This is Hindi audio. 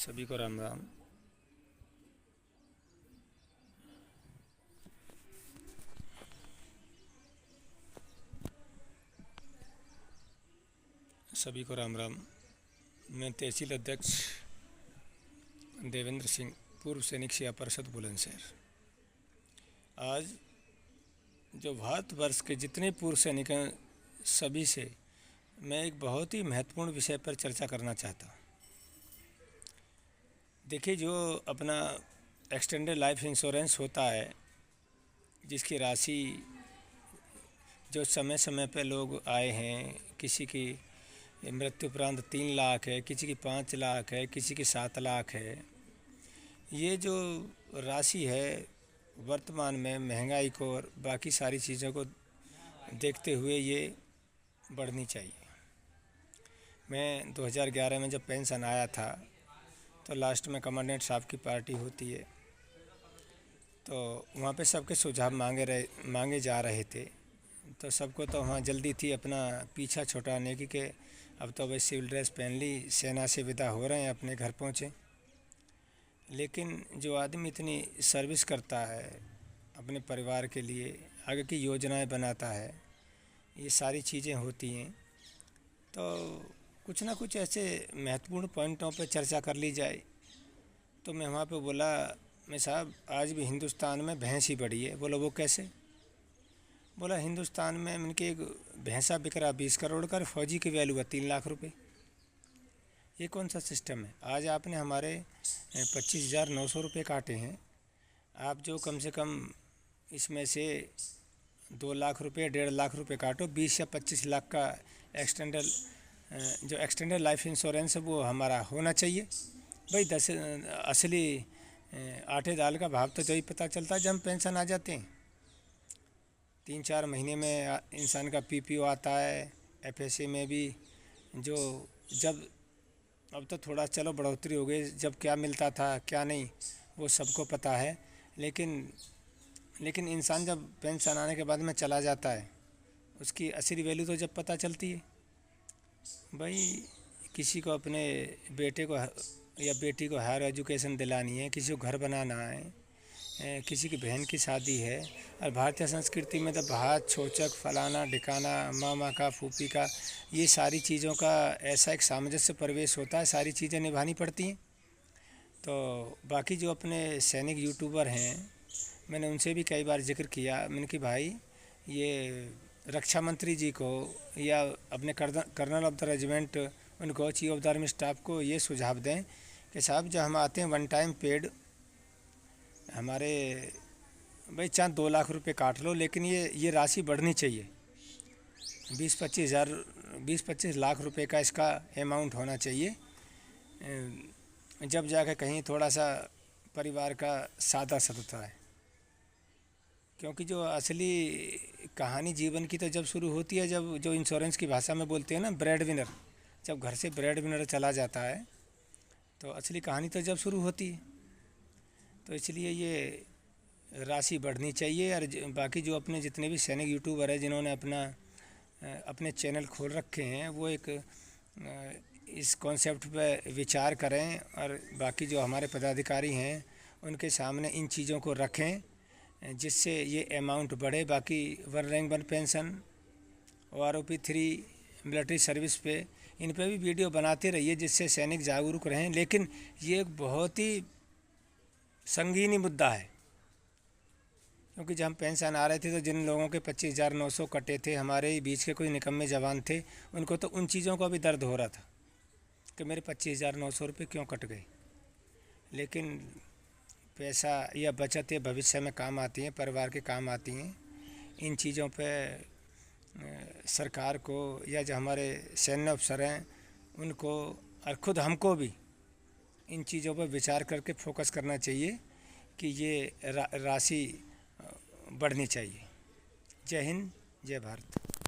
सभी को राम राम। सभी को राम राम। मैं तहसील अध्यक्ष देवेंद्र सिंह, पूर्व सैनिक सेवा परिषद बुलंदशहर। आज जो भारतवर्ष के जितने पूर्व सैनिक हैं सभी से मैं एक बहुत ही महत्वपूर्ण विषय पर चर्चा करना चाहता हूँ। देखिए, जो अपना एक्सटेंडेड लाइफ इंश्योरेंस होता है, जिसकी राशि जो समय समय पे लोग आए हैं, किसी की मृत्यु उपरांत 3 लाख है, किसी की 5 लाख है, किसी की 7 लाख है। ये जो राशि है वर्तमान में महंगाई को और बाकी सारी चीज़ों को देखते हुए ये बढ़नी चाहिए। मैं 2011 में जब पेंशन आया था तो लास्ट में कमांडेंट साहब की पार्टी होती है, तो वहाँ पे सबके सुझाव मांगे जा रहे थे। तो सबको तो वहाँ जल्दी थी अपना पीछा छुड़ाने की कि अब तो भाई सिविल ड्रेस पहन ली, सेना से विदा हो रहे हैं, अपने घर पहुँचे। लेकिन जो आदमी इतनी सर्विस करता है अपने परिवार के लिए, आगे की योजनाएं बनाता है, ये सारी चीज़ें होती हैं, तो कुछ ना कुछ ऐसे महत्वपूर्ण पॉइंटों पे चर्चा कर ली जाए। तो मैं वहाँ पे बोला, मैं साहब आज भी हिंदुस्तान में भैंस ही बढ़ी है। बोला वो कैसे? बोला हिंदुस्तान में उनके एक भैंसा बिक रहा 20 करोड़ का, फौजी की वैल्यू है 3 लाख रुपए। ये कौन सा सिस्टम है? आज आपने हमारे 25,900 रुपये काटे हैं। आप जो कम से कम इसमें से 2 लाख रुपये 1.5 लाख रुपये काटो, 20 या 25 लाख का एक्सटेंडेड लाइफ इंश्योरेंस है वो हमारा होना चाहिए। भाई असली आटे दाल का भाव तो जब पता चलता है जब हम पेंशन आ जाते हैं। 3-4 महीने में इंसान का पीपीओ आता है, एफएसए में भी जो जब अब तो थोड़ा चलो बढ़ोतरी हो गई, जब क्या मिलता था क्या नहीं वो सबको पता है। लेकिन इंसान जब पेंशन आने के बाद में चला जाता है, उसकी असली वैल्यू तो जब पता चलती है। भाई किसी को अपने बेटे को या बेटी को हायर एजुकेशन दिलानी है, किसी को घर बनाना है, किसी की बहन की शादी है, और भारतीय संस्कृति में तो भात छोचक फलाना ढिकाना मामा का फूफी का, ये सारी चीज़ों का ऐसा एक सामंजस्य प्रवेश होता है, सारी चीज़ें निभानी पड़ती हैं। तो बाकी जो अपने सैनिक यूट्यूबर हैं, मैंने उनसे भी कई बार जिक्र किया, मैंने कि भाई ये रक्षा मंत्री जी को या अपने कर्नल ऑफ द रेजिमेंट उनको, chief of the army staff को ये सुझाव दें कि साहब जब हम आते हैं 1 टाइम पेड हमारे, भाई चाहे 2 लाख रुपए काट लो, लेकिन ये राशि बढ़नी चाहिए। 20-25 लाख रुपए का इसका अमाउंट होना चाहिए, जब जाकर कहीं थोड़ा सा परिवार का सादा सदता है। क्योंकि जो असली कहानी जीवन की तो जब शुरू होती है, जब जो इंश्योरेंस की भाषा में बोलते हैं ना ब्रेड विनर, जब घर से ब्रेड विनर चला जाता है तो असली कहानी तो जब शुरू होती है। तो इसलिए ये राशि बढ़नी चाहिए। और बाकी जो अपने जितने भी सैनिक यूट्यूबर हैं जिन्होंने अपने चैनल खोल रखे हैं, वो एक इस कॉन्सेप्ट पे विचार करें, और बाकी जो हमारे पदाधिकारी हैं उनके सामने इन चीज़ों को रखें, जिससे ये अमाउंट बढ़े। बाकी 1 rank 1 pension, OROP 3, military service पे, इन पे भी वीडियो बनाते रहिए जिससे सैनिक जागरूक रहें। लेकिन ये एक बहुत ही संगीन मुद्दा है, क्योंकि जब हम पेंशन आ रहे थे तो जिन लोगों के 25,900 कटे थे, हमारे बीच के कोई निकम्मे जवान थे, उनको तो उन चीज़ों का भी दर्द हो रहा था कि मेरे 25,900 रुपये क्यों कट गए। लेकिन पैसा या बचत ये भविष्य में काम आती हैं, परिवार के काम आती हैं। इन चीज़ों पे सरकार को या जो हमारे सैन्य अफसर हैं उनको और ख़ुद हमको भी इन चीज़ों पर विचार करके फोकस करना चाहिए कि ये राशि बढ़नी चाहिए। जय हिंद, जय भारत।